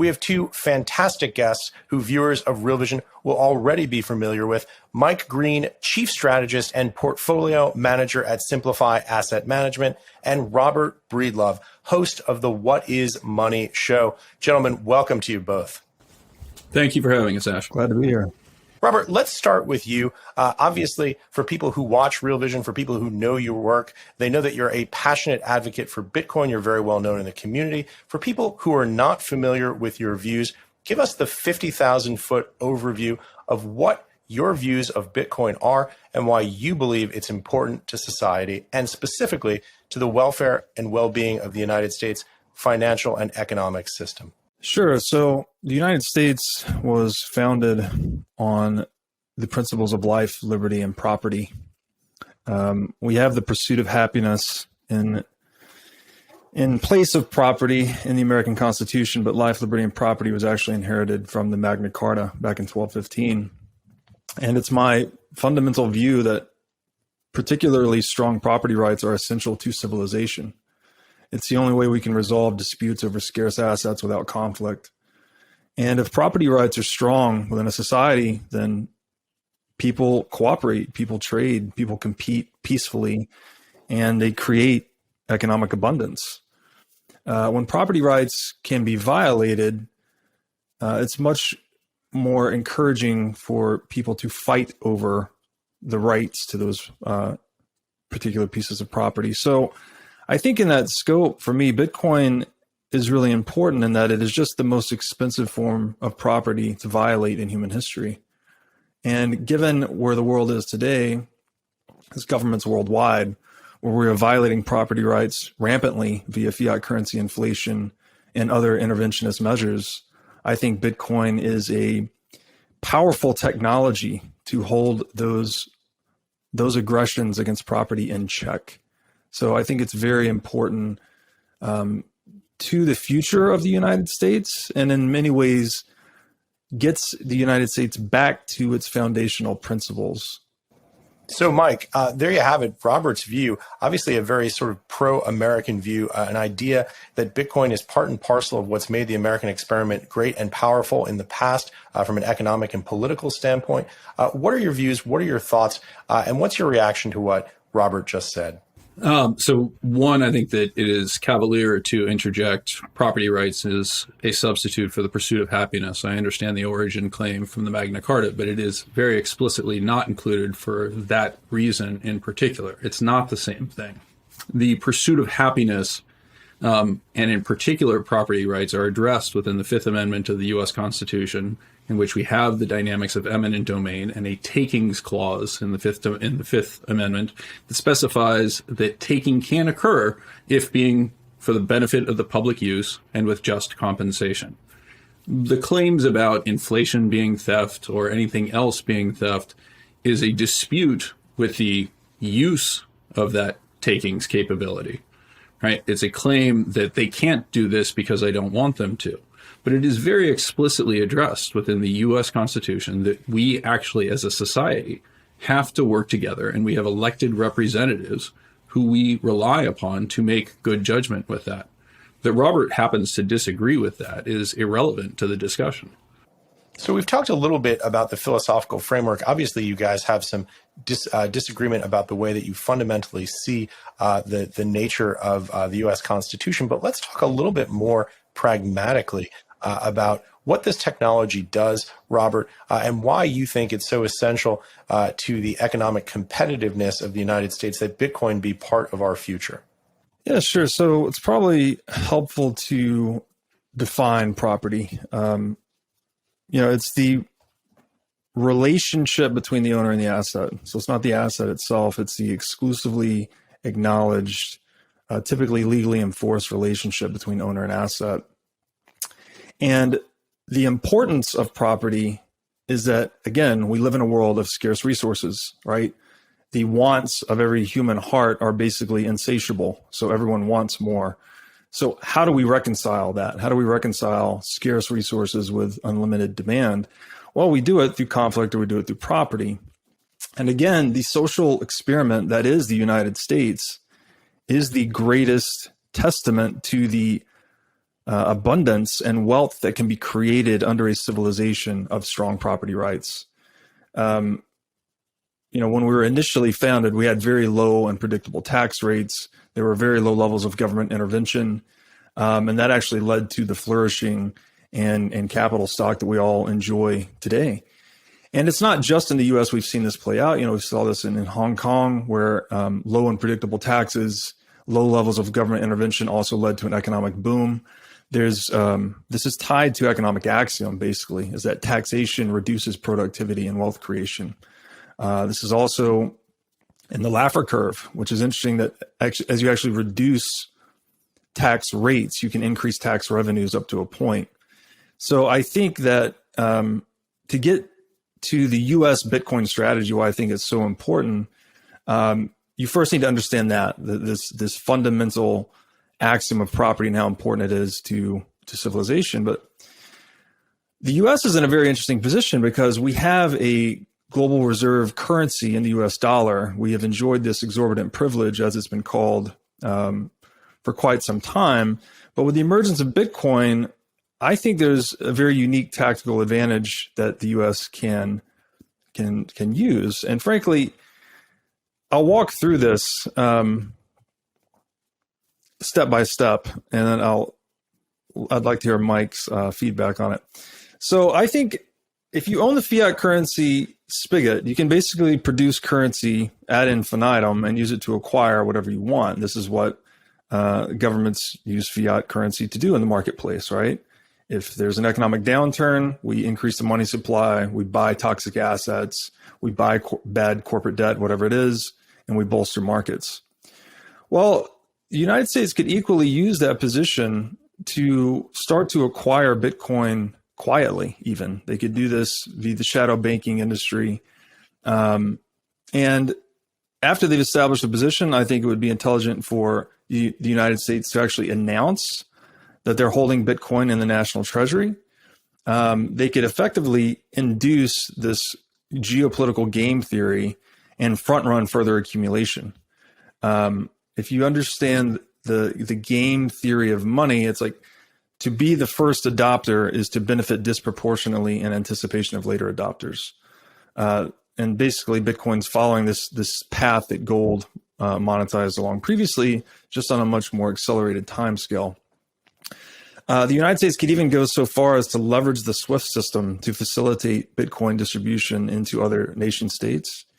we have two fantastic guests who viewers of Real Vision will already be familiar with. Mike Green, Chief Strategist and Portfolio Manager at Simplify Asset Management, and Robert Breedlove, host of the What is Money show. Gentlemen, welcome to you both. Thank you for having us, Ash. Glad to be here. Robert, let's start with you. Obviously, for people who watch Real Vision, for people who know your work, they know that you're a passionate advocate for Bitcoin. You're very well known in the community. For people who are not familiar with your views, give us the 50,000-foot overview of what your views of Bitcoin are and why you believe it's important to society and specifically to the welfare and well-being of the United States financial and economic system. Sure. So the United States was founded on the principles of life, liberty, and property. We have the pursuit of happiness in place of property in the American Constitution, but life, liberty, and property was actually inherited from the Magna Carta back in 1215. And it's my fundamental view that particularly strong property rights are essential to civilization. It's the only way we can resolve disputes over scarce assets without conflict. And if property rights are strong within a society, then people cooperate, people trade, people compete peacefully, and they create economic abundance. When property rights can be violated, it's much more encouraging for people to fight over the rights to those particular pieces of property. So I think in that scope, for me, Bitcoin is really important in that it is just the most expensive form of property to violate in human history. And given where the world is today, as governments worldwide, where we are violating property rights rampantly via fiat currency inflation and other interventionist measures, I think Bitcoin is a powerful technology to hold those aggressions against property in check. So I think it's very important to the future of the United States, and in many ways gets the United States back to its foundational principles. So, Mike, there you have it. Robert's view, obviously a very sort of pro-American view, an idea that Bitcoin is part and parcel of what's made the American experiment great and powerful in the past from an economic and political standpoint. What are your views? What are your thoughts? And what's your reaction to what Robert just said? So one, I think that it is cavalier to interject property rights as a substitute for the pursuit of happiness. I understand the origin claim from the Magna Carta, but it is very explicitly not included for that reason in particular. It's not the same thing. The pursuit of happiness, and in particular property rights, are addressed within the Fifth Amendment of the U.S. Constitution, in which we have the dynamics of eminent domain and a takings clause in the Fifth Amendment that specifies that taking can occur if being for the benefit of the public use and with just compensation. The claims about inflation being theft or anything else being theft is a dispute with the use of that takings capability, right? It's a claim that they can't do this because I don't want them to. But it is very explicitly addressed within the U.S. Constitution that we actually, as a society, have to work together, and we have elected representatives who we rely upon to make good judgment with that. That Robert happens to disagree with that is irrelevant to the discussion. So we've talked a little bit about the philosophical framework. Obviously, you guys have some disagreement about the way that you fundamentally see the nature of the U.S. Constitution. But let's talk a little bit more pragmatically about what this technology does, Robert, and why you think it's so essential to the economic competitiveness of the United States that Bitcoin be part of our future. Yeah, sure. So it's probably helpful to define property. It's the relationship between the owner and the asset. So it's not the asset itself. It's the exclusively acknowledged, typically legally enforced relationship between owner and asset. And the importance of property is that, again, we live in a world of scarce resources, right? The wants of every human heart are basically insatiable. So everyone wants more. So how do we reconcile that? How do we reconcile scarce resources with unlimited demand? Well, we do it through conflict, or we do it through property. And again, the social experiment that is the United States is the greatest testament to the abundance and wealth that can be created under a civilization of strong property rights. When we were initially founded, we had very low and predictable tax rates. There were very low levels of government intervention. And that actually led to the flourishing and capital stock that we all enjoy today. And it's not just in the U.S. we've seen this play out. We saw this in Hong Kong, where low and predictable taxes, low levels of government intervention also led to an economic boom. This is tied to economic axiom, basically, is that taxation reduces productivity and wealth creation. This is also in the Laffer curve, which is interesting that as you actually reduce tax rates, you can increase tax revenues up to a point. So I think that to get to the U.S. Bitcoin strategy, why I think it's so important, you first need to understand that this fundamental axiom of property and how important it is to civilization. But the U.S. is in a very interesting position because we have a global reserve currency in the U.S. dollar. We have enjoyed this exorbitant privilege, as it's been called, for quite some time. But with the emergence of Bitcoin, I think there's a very unique tactical advantage that the U.S. can use. And frankly, I'll walk through this step by step, and then I'd like to hear Mike's feedback on it. So I think if you own the fiat currency spigot, you can basically produce currency ad infinitum and use it to acquire whatever you want. This is what governments use fiat currency to do in the marketplace, right? If there's an economic downturn, we increase the money supply, we buy toxic assets, we buy bad corporate debt, whatever it is, and we bolster markets. Well, the United States could equally use that position to start to acquire Bitcoin quietly, even. They could do this via the shadow banking industry. And after they've established a position, I think it would be intelligent for the United States to actually announce that they're holding Bitcoin in the national treasury. They could effectively induce this geopolitical game theory and front run further accumulation. If you understand the game theory of money, it's like to be the first adopter is to benefit disproportionately in anticipation of later adopters. And basically, Bitcoin's following this path that gold monetized along previously, just on a much more accelerated time scale. The United States could even go so far as to leverage the SWIFT system to facilitate Bitcoin distribution into other nation states.